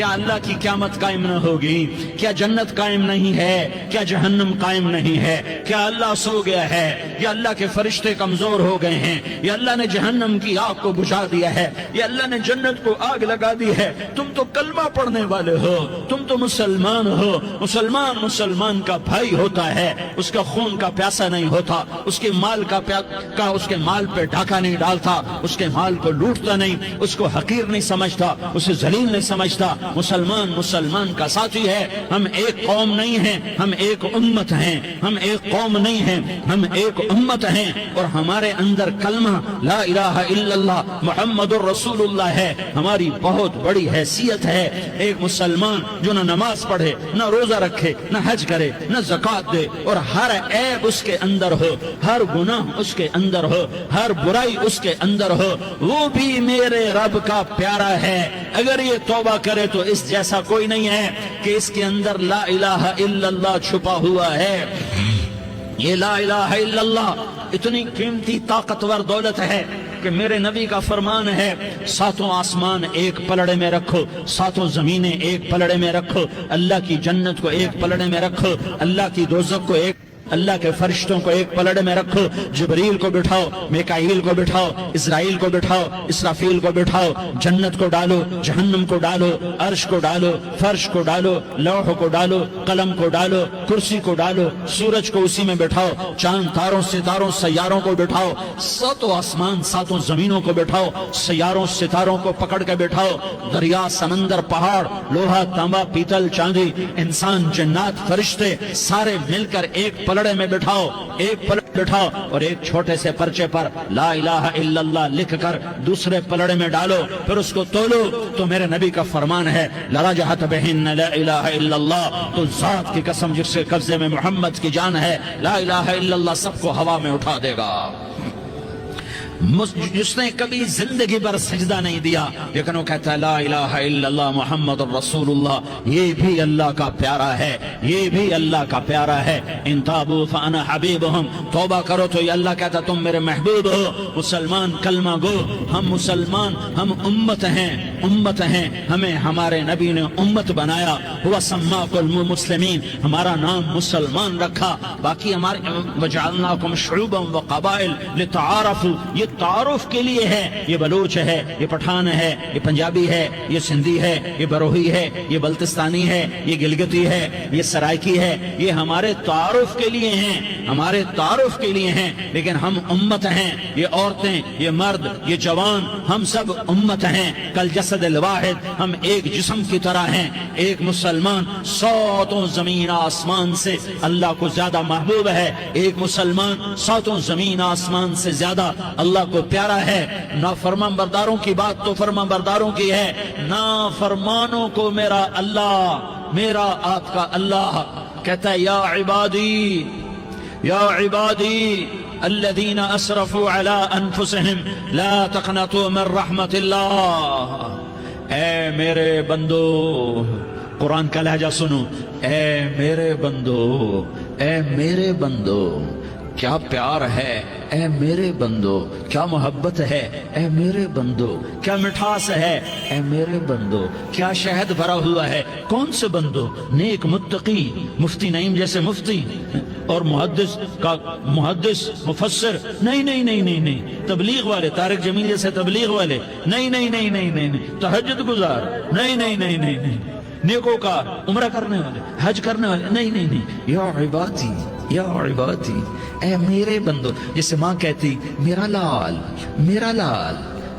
کیا اللہ کی قیامت قائم نہ ہوگی؟ کیا جنت قائم نہیں ہے؟ کیا جہنم قائم نہیں ہے؟ کیا اللہ سو گیا ہے؟ یا اللہ کے فرشتے کمزور ہو گئے ہیں؟ یا اللہ نے جہنم کی آگ کو بجھا دیا ہے؟ یا اللہ نے جنت کو آگ لگا دی ہے؟ تم تو کلمہ پڑھنے والے ہو، تم تو مسلمان ہو۔ مسلمان کا بھائی ہوتا ہے، اس کا خون کا پیاسا نہیں ہوتا، اس کے مال اس کے مال پہ ڈاکہ نہیں ڈالتا، اس کے مال کو لوٹتا نہیں، اس کو حقیر نہیں سمجھتا، اسے ذلیل نہیں سمجھتا۔ مسلمان کا ساتھی ہے۔ ہم ایک قوم نہیں ہیں، ہم ایک امت ہیں۔ ہم ایک قوم نہیں ہیں، ہم ایک امت ہیں، اور ہمارے اندر کلمہ لا الہ الا اللہ محمد الرسول اللہ ہے۔ ہماری بہت بڑی حیثیت ہے۔ ایک مسلمان جو نہ نماز پڑھے، نہ روزہ رکھے، نہ حج کرے، نہ زکوٰۃ دے، اور ہر عیب اس کے اندر ہو، ہر گناہ اس کے اندر ہو، ہر برائی اس کے اندر ہو، وہ بھی میرے رب کا پیارا ہے۔ اگر یہ توبہ کرے تو اس جیسا کوئی نہیں ہے کہ اس کے اندر لا الہ الا اللہ چھپا ہوا ہے۔ یہ لا الہ الا اللہ اتنی قیمتی طاقتور دولت ہے کہ میرے نبی کا فرمان ہے، ساتوں آسمان ایک پلڑے میں رکھو، ساتوں زمینیں ایک پلڑے میں رکھو، اللہ کی جنت کو ایک پلڑے میں رکھو، اللہ کی دوزخ کو ایک، اللہ کے فرشتوں کو ایک پلڑے میں رکھو، جبریل کو بٹھاؤ، میکائیل کو بٹھاؤ، اسرائیل کو بٹھاؤ، اسرافیل کو بٹھاؤ، جنت کو ڈالو، جہنم کو ڈالو، عرش کو ڈالو، فرش کو ڈالو، لوح کو ڈالو، قلم کو ڈالو، کرسی کو ڈالو، سورج کو اسی میں بٹھاؤ، چاند تاروں ستاروں سیاروں کو بٹھاؤ، ساتوں آسمان ساتوں زمینوں کو بٹھاؤ، سیاروں ستاروں کو پکڑ کے بٹھاؤ، دریا سمندر پہاڑ لوہا تانبا پیتل چاندی انسان جنات فرشتے سارے مل کر ایک پلڑے میں بٹھاؤ، ایک پلڑے بٹھاؤ، اور ایک چھوٹے سے پرچے پر لا الہ الا اللہ لکھ کر دوسرے پلڑے میں ڈالو، پھر اس کو تولو تو میرے نبی کا فرمان ہے لرجحت بہن لا الہ الا اللہ، تو ذات کی قسم جس کے قبضے میں محمد کی جان ہے، لا الہ الا اللہ سب کو ہوا میں اٹھا دے گا۔ جس نے کبھی زندگی پر سجدہ نہیں دیا لیکن وہ کہتا ہے لا الہ الا اللہ محمد الرسول اللہ، یہ بھی اللہ کا پیارا ہے، یہ بھی اللہ کا پیارا ہے۔ ان تابوا فانا حبیبہم، توبہ کرو تو یہ اللہ کہتا تم میرے محبوب ہو۔ مسلمان کلمہ گو، ہم مسلمان، ہم امت ہیں، ہمیں ہمارے نبی نے امت بنایا، ہوا سماکم المسلمین، ہمارا نام مسلمان رکھا، باقی ہمارے وجعلناکم شعوبا وقبائل لتعارفوا، یہ تعارف کے لیے ہے، یہ بلوچ ہے، یہ پٹھان ہے، یہ پنجابی ہے، یہ سندھی ہے، یہ بروہی ہے، یہ بلتستانی ہے، یہ گلگتی ہے، یہ سرائکی ہے، یہ ہمارے تعارف کے لیے ہیں، ہمارے تعارف کے لیے ہیں، لیکن ہم امت ہیں، یہ عورتیں، یہ مرد، یہ جوان، ہم سب امت ہیں، کل جسد الواحد، ہم ایک جسم کی طرح ہیں۔ ایک مسلمان ساتوں زمین آسمان سے اللہ کو زیادہ محبوب ہے، ایک مسلمان ساتوں زمین آسمان سے زیادہ اللہ کو پیارا ہے۔ نافرمان برداروں کی بات تو فرمان برداروں کی ہے، نافرمانوں کو میرا اللہ، میرا آپ کا اللہ کہتا ہے یا عبادی، یا عبادی الذین اسرفوا علی انفسہم لا تقنطوا من رحمت اللہ، اے میرے بندو، قرآن کا لہجہ سنو، اے میرے بندو، اے میرے بندو، کیا پیار ہے، اے میرے بندو، کیا محبت ہے، اے میرے بندو، کیا مٹھاس ہے، اے میرے بندو، کیا شہد بھرا ہوا ہے۔ کون سے بندو؟ نیک متقی، مفتی نعیم جیسے مفتی اور محدث مفسر، نہیں، تبلیغ والے، طارق جمیل جیسے تبلیغ والے، نہیں، تہجد گزار، نہیں، نیکوکار، عمرہ کرنے والے، حج کرنے والے، نہیں، یا عبادی، یا عبادی، اے میرے بندو، جسے ماں کہتی میرا لال،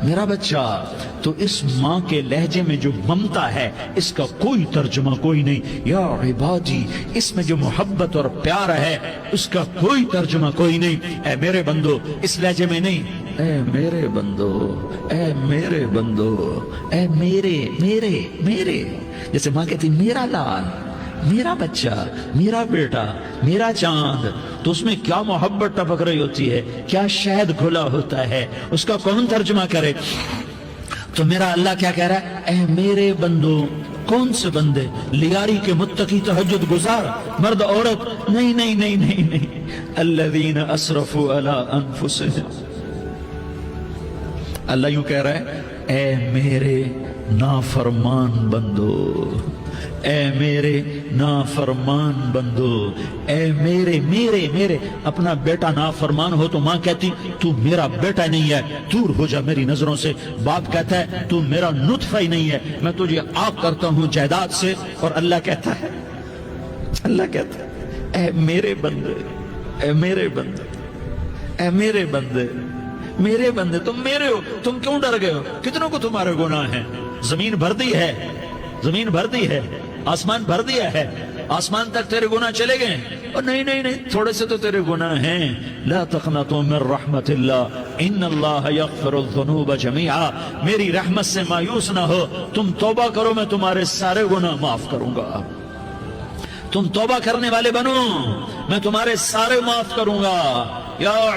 میرا بچہ، تو اس ماں کے لہجے میں جو ممتا ہے اس کا کوئی ترجمہ کوئی نہیں۔ یا عبادی، اس میں جو محبت اور پیار ہے اس کا کوئی ترجمہ کوئی نہیں۔ اے میرے بندو اس لہجے میں نہیں، اے میرے بندو، اے میرے بندو، اے میرے، جیسے ماں کہتی میرا لال، میرا بچہ، میرا بیٹا، میرا چاند، تو اس میں کیا محبت ٹپک رہی ہوتی ہے، کیا شہد کھلا ہوتا ہے، اس کا کون ترجمہ کرے؟ تو میرا اللہ کیا کہہ رہا ہے، اے میرے بندو، کون سے بندے؟ لیاری کے متقی، تہجد گزار، مرد عورت، نہیں، الذین اسرفوا علی انفسہم، اللہ یوں کہہ رہا ہے، اے میرے نافرمان بندو، اے میرے نافرمان بندو، اے میرے میرے میرے اپنا بیٹا نافرمان ہو تو ماں کہتی تو میرا بیٹا نہیں ہے، دور ہو جا میری نظروں سے۔ باپ کہتا ہے تو میرا نطفہ ہی نہیں ہے، میں تجھے آگ کرتا ہوں جائیداد سے۔ اور اللہ کہتا ہے اے میرے بندے، اے میرے بندے، اے میرے بندے، میرے بندے تم میرے ہو، تم کیوں ڈر گئے ہو؟ کتنوں کو تمہارے گناہ ہیں؟ زمین بھر دی ہے، زمین بھر دی ہے، آسمان بھر دیا ہے، آسمان تک تیرے گناہ چلے گئے۔ اور نہیں تھوڑے سے تو تیرے گناہ ہیں۔ لا تقنطوا من رحمت اللہ ان اللہ یغفر الذنوب جميعا، میری رحمت سے مایوس نہ ہو، تم توبہ کرو میں تمہارے سارے گناہ معاف کروں گا۔ تم توبہ کرنے والے بنو میں تمہارے سارے معاف کروں گا۔ یا